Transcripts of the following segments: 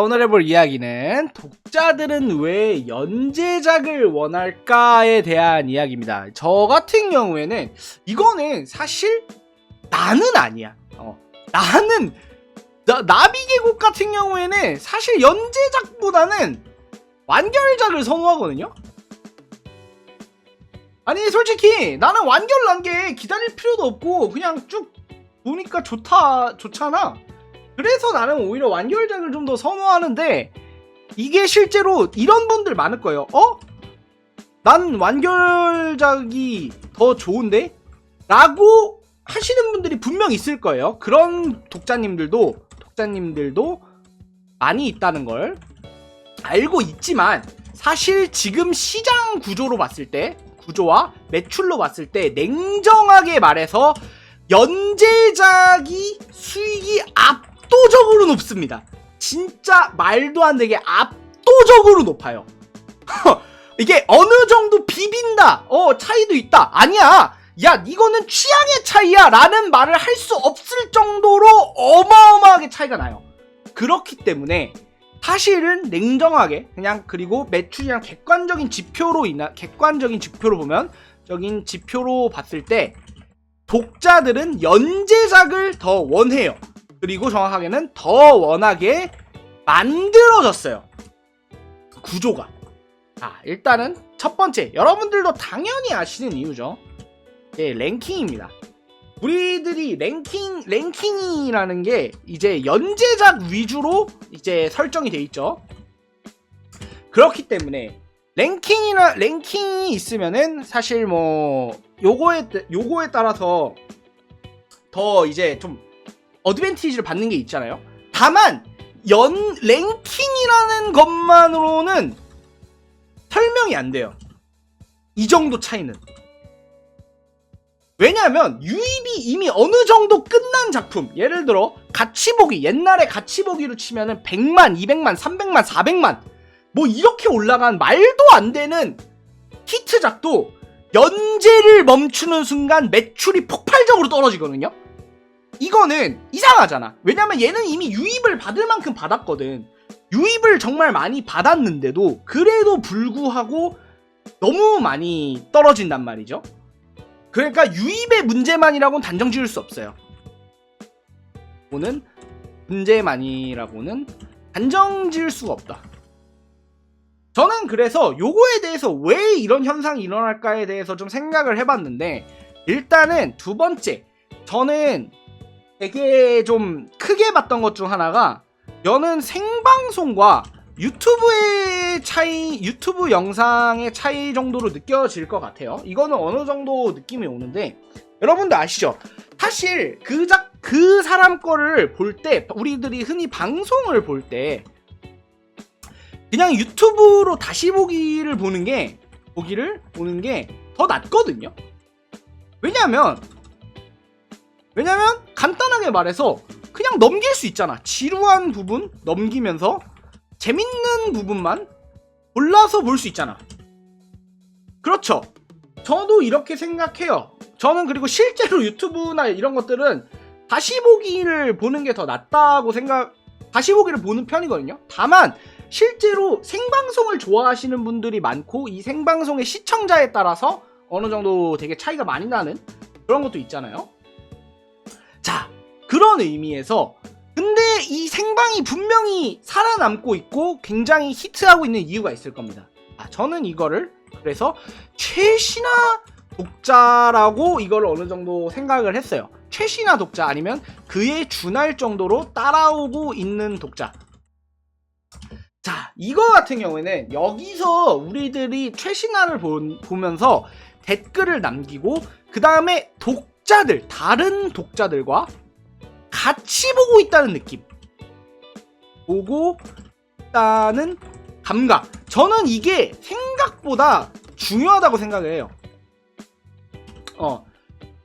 오늘 해볼 이야기는 독자들은 왜 연재작을 원할까에 대한 이야기입니다. 저 같은 경우에는 이거는 사실 나는 아니야. 나는 나비계곡 같은 경우에는 사실 연재작보다는 완결작을 선호하거든요. 아니 솔직히 나는 완결 난 게 기다릴 필요도 없고 그냥 쭉 보니까 좋잖아. 그래서 나는 오히려 완결작을 좀 더 선호하는데 이게 실제로 이런 분들 많을 거예요. 난 완결작이 더 좋은데? 라고 하시는 분들이 분명 있을 거예요. 그런 독자님들도 많이 있다는 걸 알고 있지만 사실 지금 시장 구조로 봤을 때, 구조와 매출로 봤을 때 냉정하게 말해서 연재작이 수익이 압도적으로 높습니다. 진짜 말도 안 되게 압도적으로 높아요. 이게 어느 정도 비빈다, 차이도 있다, 아니야, 야 이거는 취향의 차이야 라는 말을 할 수 없을 정도로 어마어마하게 차이가 나요. 그렇기 때문에 사실은 냉정하게 그냥, 그리고 매출이랑 객관적인 지표로 보면 적인 지표로 봤을 때 독자들은 연재작을 더 원해요. 그리고 정확하게는 더 원하게 만들어졌어요. 구조가. 일단은 첫 번째, 여러분들도 당연히 아시는 이유죠. 랭킹입니다. 우리들이 랭킹이라는 게 이제 연재작 위주로 이제 설정이 돼 있죠. 그렇기 때문에 랭킹이 있으면은 사실 뭐 요거에 따라서 더 이제 좀 어드밴티지를 받는 게 있잖아요. 다만 랭킹이라는 것만으로는 설명이 안 돼요. 이 정도 차이는. 왜냐하면 유입이 이미 어느 정도 끝난 작품, 예를 들어 가치보기, 옛날에 가치보기로 치면은 100만, 200만, 300만, 400만 뭐 이렇게 올라간 말도 안 되는 히트작도 연재를 멈추는 순간 매출이 폭발적으로 떨어지거든요. 이거는 이상하잖아. 왜냐면 얘는 이미 유입을 받을 만큼 받았거든. 유입을 정말 많이 받았는데도 그래도 불구하고 너무 많이 떨어진단 말이죠. 그러니까 유입의 문제만이라고는 단정 지을 수 없어요. 문제만이라고는 단정 지을 수가 없다. 저는 그래서 요거에 대해서 왜 이런 현상이 일어날까에 대해서 좀 생각을 해봤는데, 일단은 두 번째, 저는 되게 좀 크게 봤던 것 중 하나가, 저는 생방송과 유튜브의 차이, 유튜브 영상의 차이 정도로 느껴질 것 같아요. 이거는 어느 정도 느낌이 오는데, 여러분들 아시죠? 사실 그 사람 거를 볼 때, 우리들이 흔히 방송을 볼 때 그냥 유튜브로 다시 보기를 보는 게 더 낫거든요. 왜냐면 간단하게 말해서 그냥 넘길 수 있잖아. 지루한 부분 넘기면서 재밌는 부분만 골라서 볼 수 있잖아. 그렇죠? 저도 이렇게 생각해요. 저는 그리고 실제로 유튜브나 이런 것들은 다시 보기를 보는 게 더 낫다고 다시 보기를 보는 편이거든요. 다만 실제로 생방송을 좋아하시는 분들이 많고 이 생방송의 시청자에 따라서 어느 정도 되게 차이가 많이 나는 그런 것도 있잖아요. 자, 그런 의미에서 근데 이 생방이 분명히 살아남고 있고 굉장히 히트하고 있는 이유가 있을 겁니다. 저는 이거를 그래서 최신화 독자라고 이걸 어느 정도 생각을 했어요. 최신화 독자, 아니면 그에 준할 정도로 따라오고 있는 독자. 자, 이거 같은 경우에는 여기서 우리들이 최신화를 보면서 댓글을 남기고 그 다음에 다른 독자들과 같이 보고 있다는 느낌, 보고 있다는 감각, 저는 이게 생각보다 중요하다고 생각을 해요.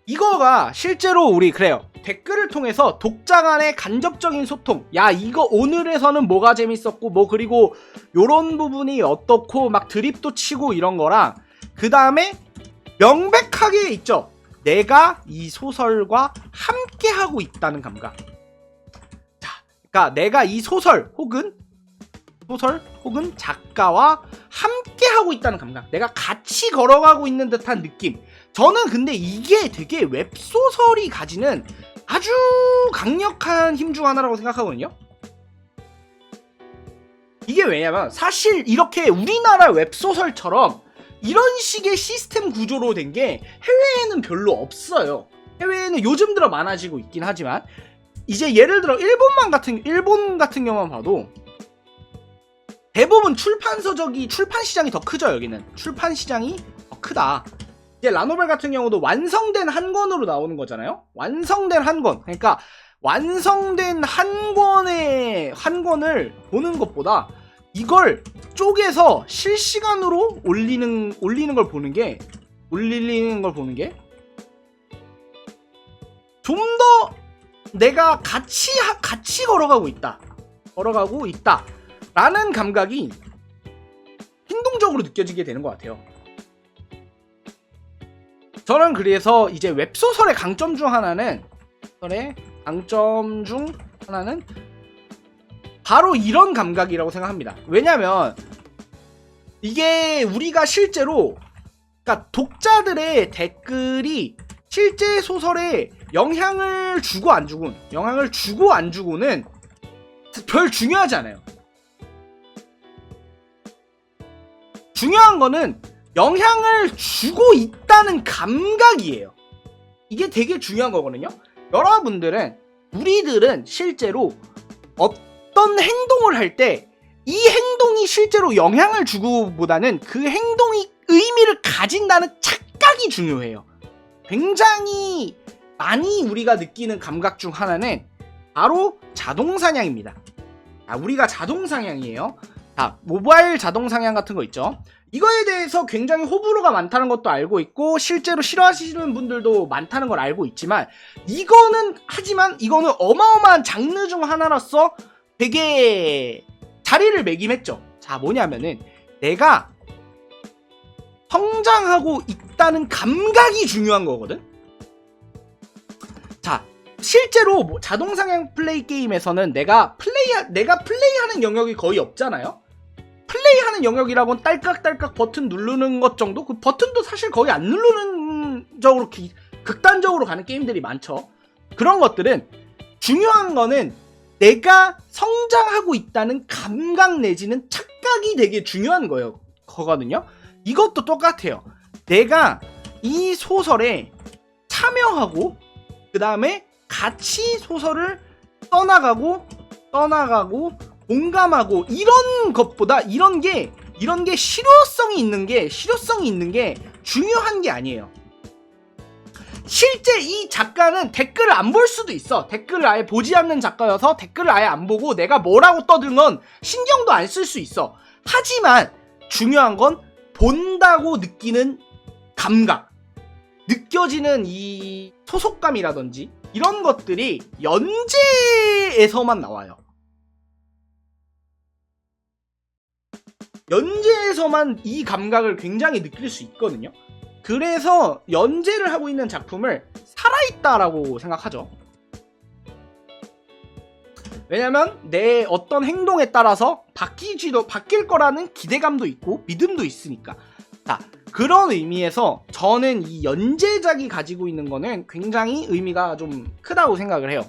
이거가 실제로 우리 그래요. 댓글을 통해서 독자 간의 간접적인 소통, 야 이거 오늘에서는 뭐가 재밌었고 뭐 그리고 요런 부분이 어떻고 막 드립도 치고 이런 거랑, 그 다음에 명백하게 있죠. 내가 이 소설과 함께 하고 있다는 감각. 자, 그러니까 내가 이 소설 혹은 소설 혹은 작가와 함께 하고 있다는 감각, 내가 같이 걸어가고 있는 듯한 느낌. 저는 근데 이게 되게 웹소설이 가지는 아주 강력한 힘 중 하나라고 생각하거든요. 이게 왜냐면 사실 이렇게 우리나라 웹소설처럼 이런 식의 시스템 구조로 된 게 해외에는 별로 없어요. 해외에는 요즘 들어 많아지고 있긴 하지만 이제 예를 들어 일본 같은 경우만 봐도 대부분 출판 시장이 더 크죠. 여기는 출판 시장이 더 크다. 이제 라노벨 같은 경우도 완성된 한 권으로 나오는 거잖아요. 완성된 한 권. 그러니까 완성된 한 권을 보는 것보다 이걸 쪼개서 실시간으로 올리는 걸 보는 게 좀 더 내가 같이 걸어가고 있다 라는 감각이 행동적으로 느껴지게 되는 것 같아요. 저는 그래서 이제 웹소설의 강점 중 하나는 바로 이런 감각이라고 생각합니다. 왜냐면 이게 우리가 실제로, 그러니까 독자들의 댓글이 실제 소설에 영향을 주고 안 주고는 별 중요하지 않아요. 중요한 거는 영향을 주고 있다는 감각이에요. 이게 되게 중요한 거거든요. 우리들은 실제로 어떤 행동을 할 때 이 행동이 실제로 영향을 주고보다는 그 행동이 의미를 가진다는 착각이 중요해요. 굉장히 많이 우리가 느끼는 감각 중 하나는 바로 자동사냥입니다. 우리가 자동사냥이에요. 모바일 자동사냥 같은 거 있죠. 이거에 대해서 굉장히 호불호가 많다는 것도 알고 있고 실제로 싫어하시는 분들도 많다는 걸 알고 있지만 이거는 어마어마한 장르 중 하나로서 되게 자리를 매김했죠. 뭐냐면은 내가 성장하고 있다는 감각이 중요한 거거든. 실제로 자동사냥 플레이 게임에서는 내가 플레이하는 영역이 거의 없잖아요. 플레이하는 영역이라고는 딸깍딸깍 버튼 누르는 것 정도? 그 버튼도 사실 거의 안 누르는 적으로 극단적으로 가는 게임들이 많죠. 그런 것들은 중요한 거는 내가 성장하고 있다는 감각 내지는 착각이 되게 중요한 거거든요. 이것도 똑같아요. 내가 이 소설에 참여하고 그 다음에 같이 소설을 떠나가고 공감하고 이런 것보다 이런 게 실효성이 있는 게 중요한 게 아니에요. 실제 이 작가는 댓글을 안 볼 수도 있어. 댓글을 아예 보지 않는 작가여서 댓글을 아예 안 보고 내가 뭐라고 떠들건 신경도 안 쓸 수 있어. 하지만 중요한 건 본다고 느끼는 감각, 느껴지는 이 소속감이라든지 이런 것들이 연재에서만 나와요. 연재에서만 이 감각을 굉장히 느낄 수 있거든요. 그래서 연재를 하고 있는 작품을 살아있다라고 생각하죠. 왜냐면 내 어떤 행동에 따라서 바뀔 거라는 기대감도 있고 믿음도 있으니까. 그런 의미에서 저는 이 연재작이 가지고 있는 거는 굉장히 의미가 좀 크다고 생각을 해요.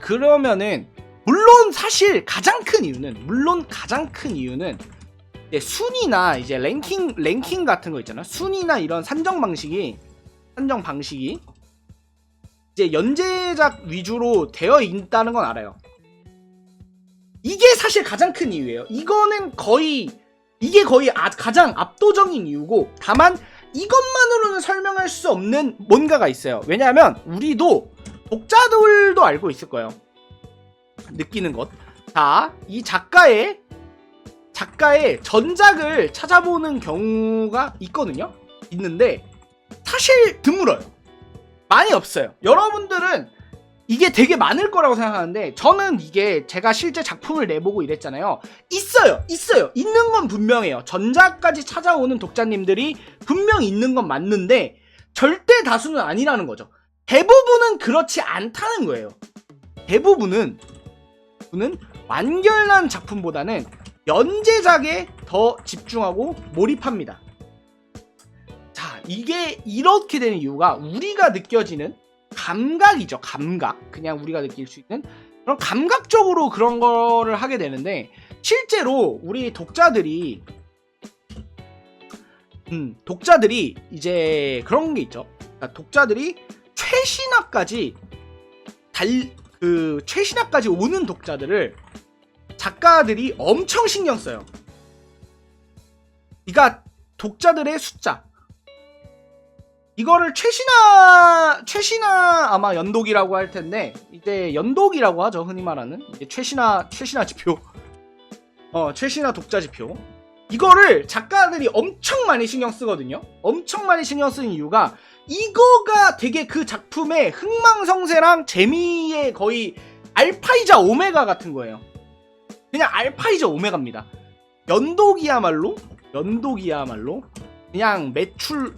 그러면은 물론 사실 가장 큰 이유는 순위나 이제 랭킹 같은 거 있잖아. 순위나 이런 산정 방식이 이제 연재작 위주로 되어 있다는 건 알아요. 이게 사실 가장 큰 이유예요. 이게 거의 가장 압도적인 이유고, 다만 이것만으로는 설명할 수 없는 뭔가가 있어요. 왜냐하면 우리도 독자들도 알고 있을 거예요. 느끼는 것. 이 작가의 전작을 찾아보는 경우가 있는데 사실 드물어요. 많이 없어요. 여러분들은 이게 되게 많을 거라고 생각하는데 저는 이게 제가 실제 작품을 내보고 이랬잖아요. 있어요. 있는 건 분명해요. 전작까지 찾아오는 독자님들이 분명 있는 건 맞는데 절대 다수는 아니라는 거죠. 대부분은 그렇지 않다는 거예요. 대부분은 완결난 작품보다는 연재작에 더 집중하고 몰입합니다. 자, 이게 이렇게 되는 이유가 우리가 느껴지는 감각이죠. 감각. 그냥 우리가 느낄 수 있는 그런 감각적으로 그런 거를 하게 되는데, 실제로 우리 독자들이 이제 그런 게 있죠. 그러니까 독자들이 최신화까지 오는 독자들을 작가들이 엄청 신경 써요. 그러니까 독자들의 숫자, 이거를 최신화 아마 연독이라고 할 텐데, 이제 연독이라고 하죠. 흔히 말하는 이제 최신화 지표, 최신화 독자 지표. 이거를 작가들이 엄청 많이 신경 쓰거든요. 엄청 많이 신경 쓰는 이유가 이거가 되게 그 작품의 흥망성쇠랑 재미의 거의 알파이자 오메가 같은 거예요. 그냥 알파이자 오메가입니다. 연독이야말로 그냥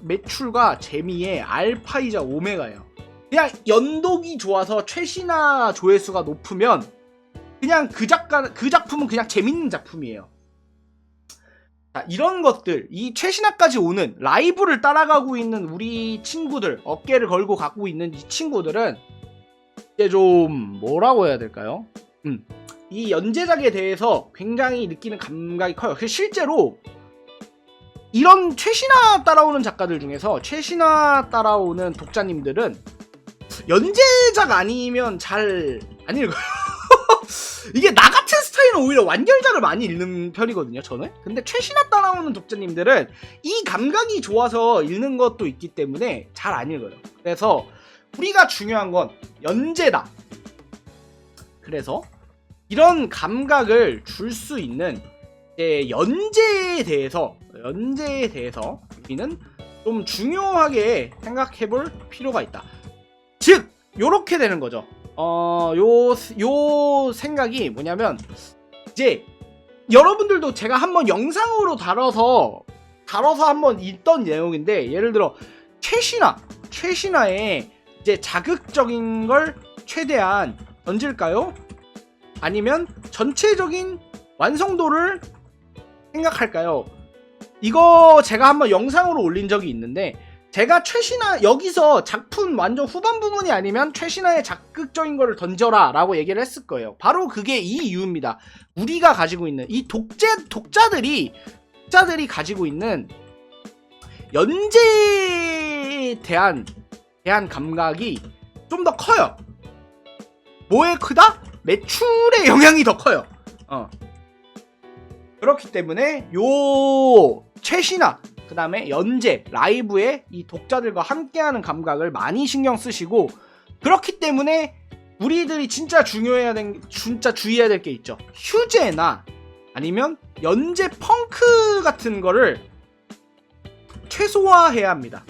매출과 재미의 알파이자 오메가예요. 그냥 연독이 좋아서 최신화 조회수가 높으면 그냥 그 작품은 그냥 재밌는 작품이에요. 자, 이런 것들, 이 최신화까지 오는 라이브를 따라가고 있는 우리 친구들, 어깨를 걸고 갖고 있는 이 친구들은 이제 좀 뭐라고 해야 될까요? 이 연재작에 대해서 굉장히 느끼는 감각이 커요. 실제로 이런 최신화 따라오는 작가들 중에서 최신화 따라오는 독자님들은 연재작 아니면 잘 안 읽어요. 이게 나 같은 스타일은 오히려 완결작을 많이 읽는 편이거든요, 저는. 근데 최신화 따라오는 독자님들은 이 감각이 좋아서 읽는 것도 있기 때문에 잘 안 읽어요. 그래서 우리가 중요한 건 연재다. 그래서 이런 감각을 줄 수 있는 연재에 대해서 우리는 좀 중요하게 생각해 볼 필요가 있다. 즉, 요렇게 되는 거죠. 요 생각이 뭐냐면, 이제 여러분들도 제가 한번 영상으로 다뤄서 한번 읽던 내용인데, 예를 들어 최신화에 이제 자극적인 걸 최대한 던질까요? 아니면 전체적인 완성도를 생각할까요? 이거 제가 한번 영상으로 올린 적이 있는데, 제가 최신화, 여기서 작품 완전 후반 부분이 아니면 최신화에 자극적인 거를 던져라 라고 얘기를 했을 거예요. 바로 그게 이 이유입니다. 우리가 가지고 있는 이 독자들이 가지고 있는 연재에 대한 감각이 좀 더 커요. 뭐에 크다? 매출의 영향이 더 커요. 그렇기 때문에 요 최신화, 그 다음에 연재, 라이브에 이 독자들과 함께하는 감각을 많이 신경 쓰시고, 그렇기 때문에 우리들이 진짜 주의해야 될 게 있죠. 휴재나 아니면 연재 펑크 같은 거를 최소화해야 합니다.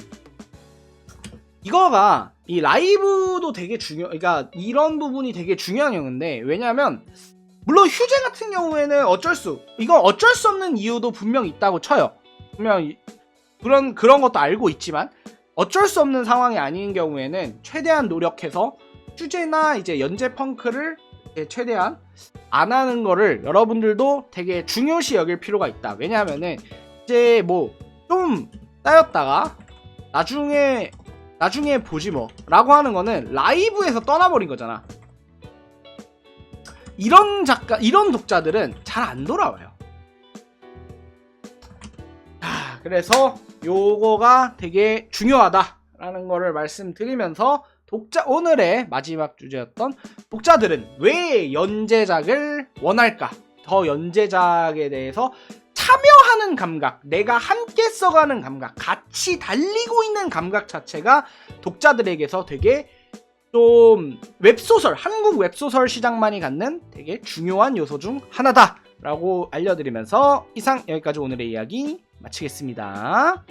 이거가 이 라이브도 되게 그러니까 이런 부분이 되게 중요한 건데, 왜냐하면 물론 휴재 같은 경우에는 어쩔 수 없는 이유도 분명 있다고 쳐요. 분명 그런 것도 알고 있지만, 어쩔 수 없는 상황이 아닌 경우에는 최대한 노력해서 휴재나 이제 연재 펑크를 최대한 안 하는 거를 여러분들도 되게 중요시 여길 필요가 있다. 왜냐하면은 이제 뭐 좀 따였다가 나중에 보지 뭐 라고 하는 거는 라이브에서 떠나버린 거잖아. 이런 독자들은 잘 안 돌아와요. 그래서 요거가 되게 중요하다라는 거를 말씀드리면서, 오늘의 마지막 주제였던 독자들은 왜 연재작을 원할까? 더 연재작에 대해서 참여하는 감각, 내가 함께 써가는 감각, 같이 달리고 있는 감각 자체가 독자들에게서 되게 좀 한국 웹소설 시장만이 갖는 되게 중요한 요소 중 하나다 라고 알려드리면서, 이상 여기까지 오늘의 이야기 마치겠습니다.